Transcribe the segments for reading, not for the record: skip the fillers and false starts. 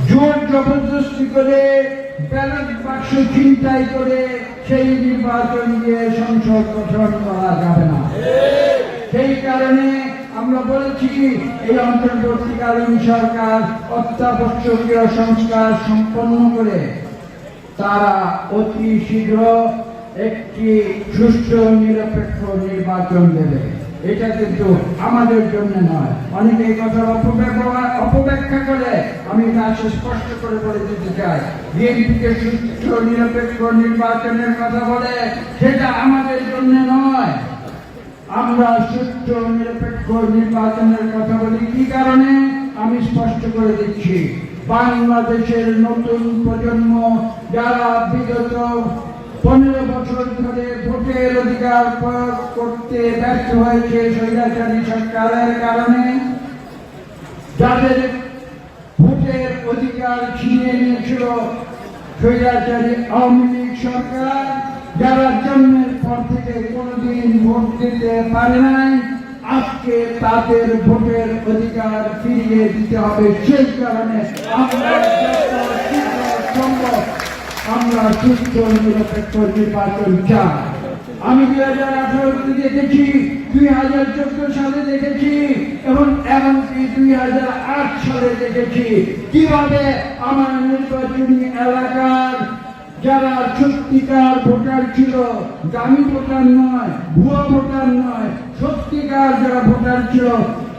জোর জবরদস্তি করে ব্যালট বাক্স ছিনতাই করে সেই নির্বাচন দিয়ে সংসদ গঠন করা যাবে না। সেই কারণে আমরা বলেছি এই অন্তর্বর্তীকালীন সরকার অত্যাবশ্যকীয় সংস্কার সম্পন্ন করে তারা অতি শীঘ্র একটি সুষ্ঠু নিরপেক্ষ নির্বাচন দেবে। এটা কিন্তু আমাদের জন্য নয়। অনেকে এই কথার অপব্যাখ্যা করে, আমি তা স্পষ্ট করে বলে দিতে চাই। বিএনপিকে সুষ্ঠু নিরপেক্ষ নির্বাচনের কথা বলে, সেটা আমাদের জন্য নয়। আমরা সুষ্ঠু নিরপেক্ষ নির্বাচনের কথা বলি কি কারণে আমি স্পষ্ট করে দিচ্ছি। বাংলাদেশের নতুন প্রজন্ম যারা বিগত 15 বছর ধরে ভোটের অধিকার প্রয়োগ করতে ব্যর্থ হয়েছে স্বৈরাচারী সরকারের কারণে, যাদের ভোটের অধিকার ছিনিয়ে নিয়েছিল স্বৈরাচারী আওয়ামী লীগ সরকার, যারা জন্মের পর থেকে কোনোদিন ভোট দিতে পারে নাই, আজকে তাদের ভোটের অধিকার ফিরিয়ে দিতে হবে। সেই কারণে আমরা সুস্থ নিরপেক্ষ নির্বাচন চাই। আমি 2018 দেখেছি, 2014 সালে দেখেছি এবং এমনকি 2008 সালে দেখেছি কিভাবে আমার নির্বাচনী এলাকার যারা সত্যিকার ভোটার ছিল, দামি ভোটার নয়, ভুয়া ভোটার নয়, সত্যিকার যারা ভোটার ছিল,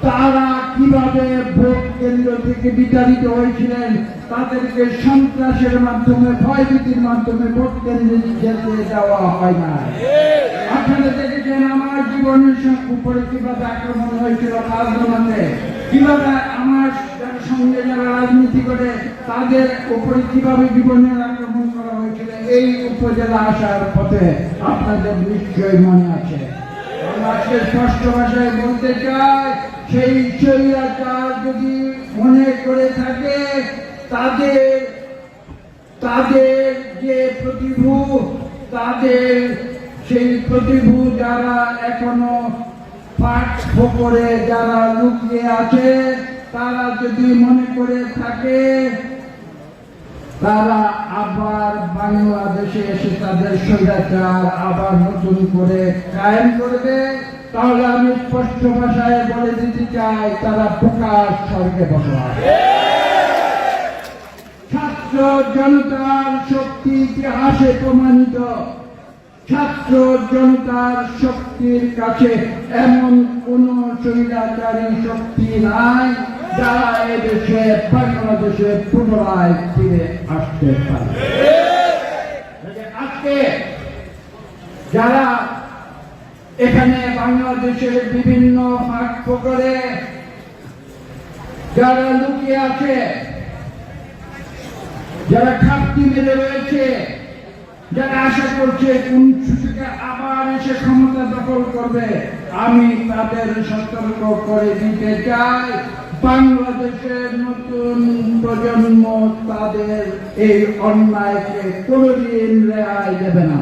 তারা কিভাবে ভোট কেন্দ্র থেকে বিতাড়িত হয়েছিলেন, তাদেরকে সন্ত্রাসের মাধ্যমে, ভয়ভীতির মাধ্যমে ভোট কেন্দ্রে যেতে দেওয়া হয় না। আপনারা দেখেছেন আমার জীবনের উপরে কিভাবে আক্রমণ হয়েছিল রাজনীতিতে, কিভাবে আমার সঙ্গে যারা রাজনীতি করে তাদের উপরে কিভাবে জীবনের আক্রমণ করা হয়েছিল এই উপজেলা আসার পথে, আপনাদের নিশ্চয়ই মনে আছে। আজকে স্পষ্ট ভাষায় বলতে চাই, সেই স্বৈরাচার যদি মনে করে থাকে তাদের যে প্রতিভূ, তাদের সেই প্রতিভূ যারা এখনো পাঠ করে যারা লুকিয়ে আছে, তারা যদি মনে করে থাকে তারা আবার বাংলাদেশে এসে তাদের স্বৈরাচার আবার নতুন করে কায়েম করবে, তাহলে আমি স্পষ্ট ভাষায় বলে দিতে চাই, তারা প্রকাশ স্বর্গে বসবাস। ছাত্র জনতার শক্তি ইতিহাসে প্রমাণিত। ছাত্র জনতার শক্তির কাছে এমন কোন স্বৈরাচারী শক্তি নাই যারা এদেশে বাংলাদেশে পুনরায় ফিরে আসতে পারে। আজকে যারা এখানে বাংলাদেশের বিভিন্ন ফাঁক ফোকরে যারা লুকিয়ে আছে, যারা খাপটি মেরে রয়েছে, যারা আশা করছে কোন সুযোগে আবার এসে ক্ষমতা দখল করবে, আমি তাদের সতর্ক করে দিতে চাই, বাংলাদেশের নতুন প্রজন্ম তাদের এই অন্যায়কে কোনোদিন রেহাই দেবে না।